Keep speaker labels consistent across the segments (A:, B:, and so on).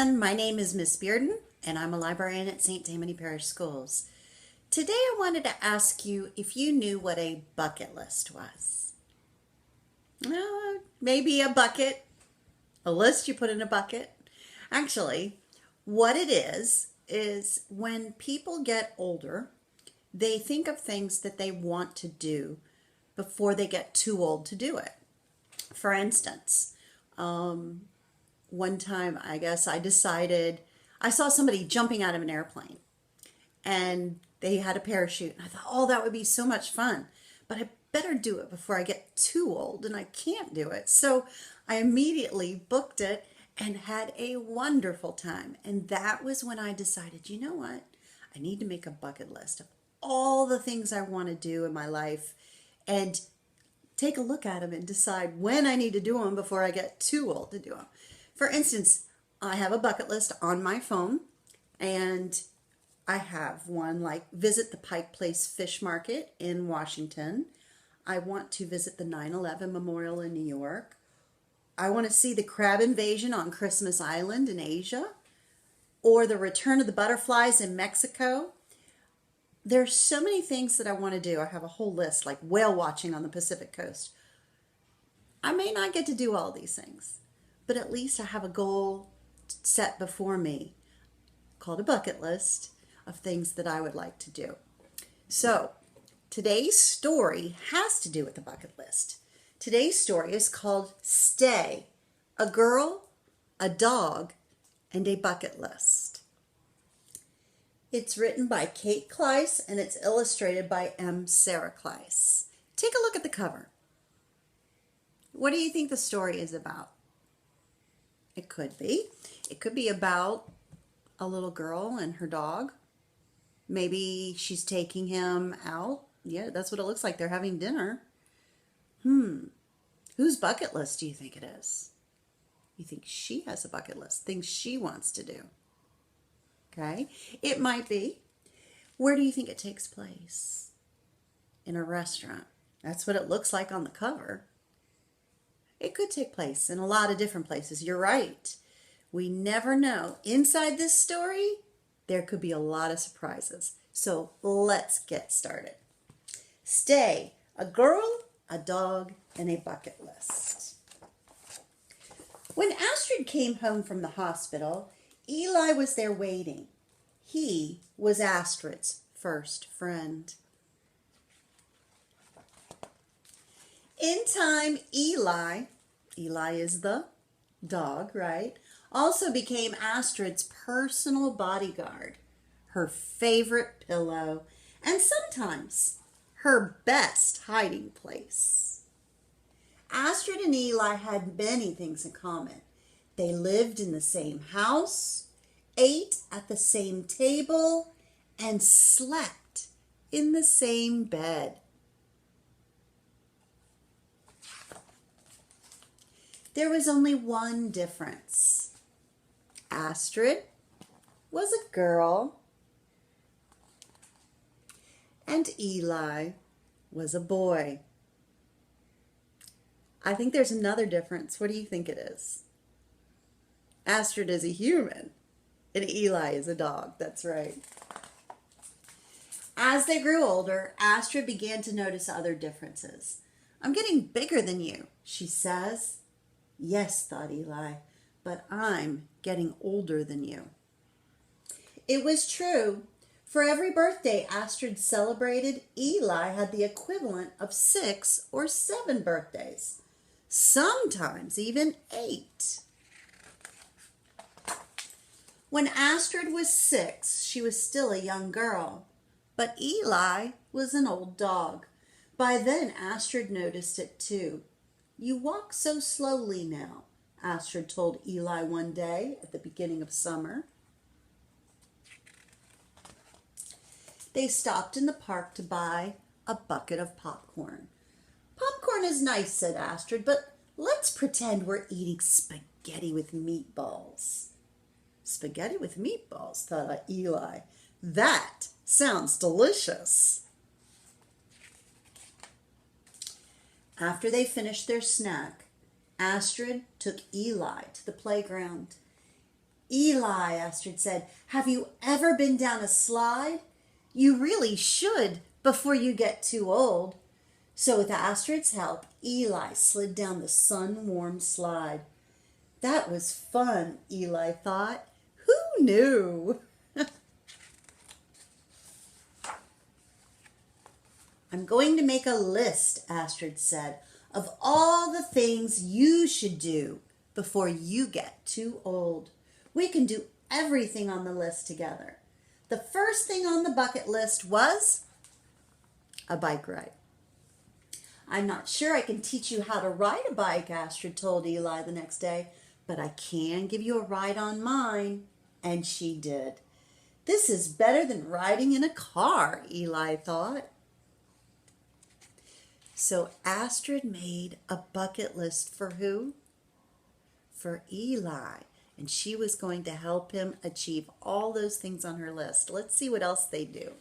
A: everyone. My name is Miss Bearden, and I'm a librarian at St. Tammany Parish Schools. Today I wanted to ask you if you knew what a bucket list was. Maybe a bucket, a list you put in a bucket. Actually, what it is when people get older, they think of things that they want to do before they get too old to do it. For instance, one time I guess I saw somebody jumping out of an airplane and they had a parachute. And I thought, oh, that would be so much fun. But I better do it before I get too old and I can't do it. So I immediately booked it and had a wonderful time. And that was when I decided, you know what? I need to make a bucket list of all the things I want to do in my life and take a look at them and decide when I need to do them before I get too old to do them. For instance, I have a bucket list on my phone, and I have one like visit the Pike Place Fish Market in Washington. I want to visit the 9/11 Memorial in New York. I want to see the crab invasion on Christmas Island in Asia, or the return of the butterflies in Mexico. There's so many things that I want to do. I have a whole list, like whale watching on the Pacific Coast. I may not get to do all these things, but at least I have a goal set before me called a bucket list of things that I would like to do. So today's story has to do with the bucket list. Today's story is called Stay, a Girl, a Dog, and a Bucket List. It's written by Kate Klise and it's illustrated by M. Sarah Klise. Take a look at the cover. What do you think the story is about? It could be. It could be about a little girl and her dog. Maybe she's taking him out. Yeah, that's what it looks like. They're having dinner. Whose bucket list do you think it is? You think she has a bucket list, things she wants to do. Okay, it might be. Where do you think it takes place? In a restaurant. That's what it looks like on the cover. It could take place in a lot of different places. You're right. We never know. Inside this story, there could be a lot of surprises. So let's get started. Stay, a girl, a dog, and a bucket list. When Astrid came home from the hospital, Eli was there waiting. He was Astrid's first friend. In time, Eli is the dog, right? Also became Astrid's personal bodyguard, her favorite pillow, and sometimes her best hiding place. Astrid and Eli had many things in common. They lived in the same house, ate at the same table, and slept in the same bed. There was only one difference. Astrid was a girl, and Eli was a boy. I think there's another difference. What do you think it is? Astrid is a human, and Eli is a dog. That's right. As they grew older, Astrid began to notice other differences. I'm getting bigger than you, she says. Yes, thought Eli, but I'm getting older than you. It was true. For every birthday Astrid celebrated, Eli had the equivalent of 6 or 7 birthdays, sometimes even 8. When Astrid was 6, she was still a young girl, but Eli was an old dog. By then, Astrid noticed it too. You walk so slowly now, Astrid told Eli one day at the beginning of summer. They stopped in the park to buy a bucket of popcorn. Popcorn is nice, said Astrid, but let's pretend we're eating spaghetti with meatballs. Spaghetti with meatballs, thought Eli. That sounds delicious. After they finished their snack, Astrid took Eli to the playground. Eli, Astrid said, have you ever been down a slide? You really should before you get too old. So with Astrid's help, Eli slid down the sun-warmed slide. That was fun, Eli thought. Who knew? I'm going to make a list, Astrid said, of all the things you should do before you get too old. We can do everything on the list together. The first thing on the bucket list was a bike ride. I'm not sure I can teach you how to ride a bike, Astrid told Eli the next day, but I can give you a ride on mine. And she did. This is better than riding in a car, Eli thought. So Astrid made a bucket list for who? For Eli. And she was going to help him achieve all those things on her list. Let's see what else they do.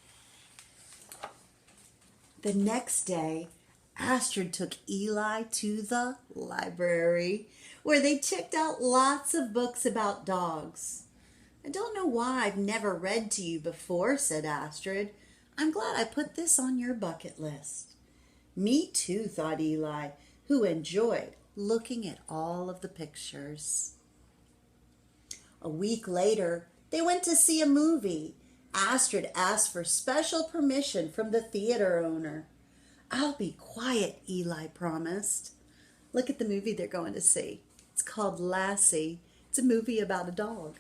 A: The next day, Astrid took Eli to the library, where they checked out lots of books about dogs. I don't know why I've never read to you before, said Astrid. I'm glad I put this on your bucket list. Me too, thought Eli, who enjoyed looking at all of the pictures. A week later, they went to see a movie. Astrid asked for special permission from the theater owner. I'll be quiet, Eli promised. Look at the movie they're going to see. It's called Lassie. It's a movie about a dog.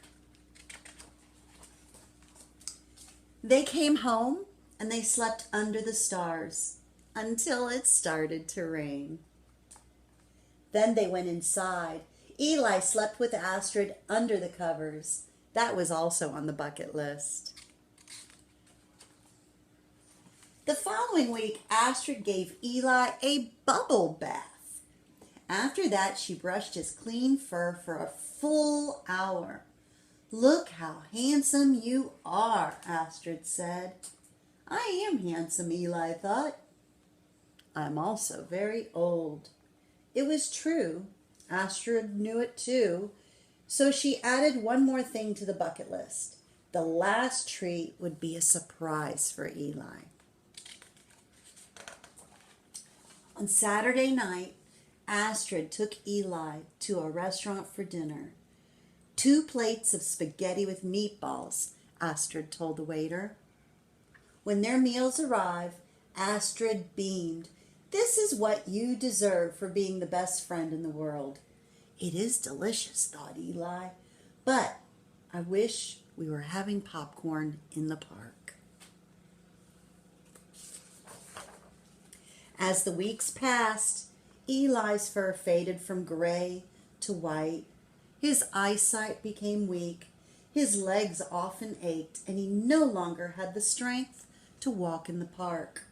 A: They came home and they slept under the stars until it started to rain. Then they went inside. Eli slept with Astrid under the covers. That was also on the bucket list. The following week, Astrid gave Eli a bubble bath. After that, she brushed his clean fur for a full hour. Look how handsome you are, Astrid said. I am handsome, Eli thought. I'm also very old. It was true. Astrid knew it too. So she added one more thing to the bucket list. The last treat would be a surprise for Eli. On Saturday night, Astrid took Eli to a restaurant for dinner. 2 plates of spaghetti with meatballs, Astrid told the waiter. When their meals arrived, Astrid beamed. This is what you deserve for being the best friend in the world. It is delicious, thought Eli, but I wish we were having popcorn in the park. As the weeks passed, Eli's fur faded from gray to white. His eyesight became weak. His legs often ached, and he no longer had the strength to walk in the park.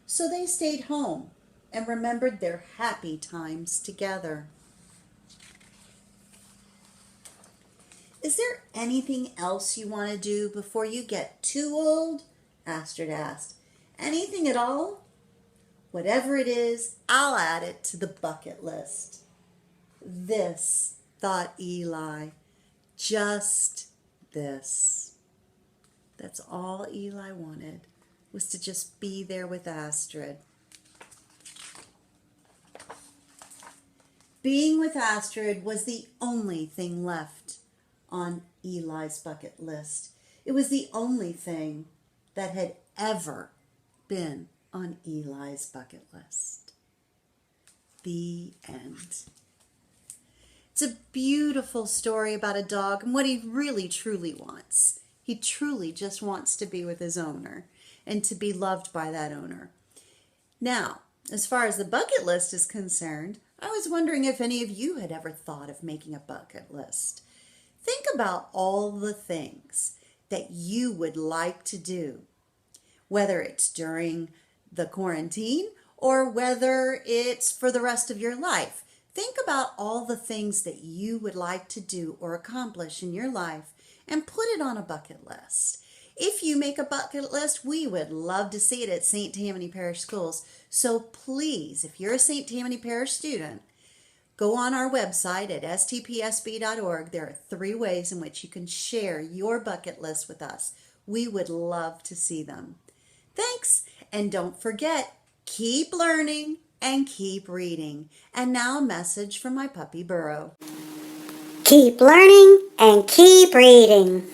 A: So they stayed home and remembered their happy times together. Is there anything else you want to do before you get too old? Astrid asked. Anything at all? Whatever it is, I'll add it to the bucket list. This, thought Eli, just this. That's all Eli wanted, was to just be there with Astrid. Being with Astrid was the only thing left on Eli's bucket list. It was the only thing that had ever been on Eli's bucket list. The end. It's a beautiful story about a dog and what he really truly wants. He truly just wants to be with his owner and to be loved by that owner. Now, as far as the bucket list is concerned, I was wondering if any of you had ever thought of making a bucket list. Think about all the things that you would like to do, whether it's during the quarantine or whether it's for the rest of your life. Think about all the things that you would like to do or accomplish in your life and put it on a bucket list. If you make a bucket list, we would love to see it at St. Tammany Parish Schools. So please, if you're a St. Tammany Parish student, Go on our website at stpsb.org. There are 3 ways in which you can share your bucket list with us. We would love to see them. Thanks, and don't forget, keep learning and keep reading. And now a message from my puppy Burrow.
B: Keep learning and keep reading.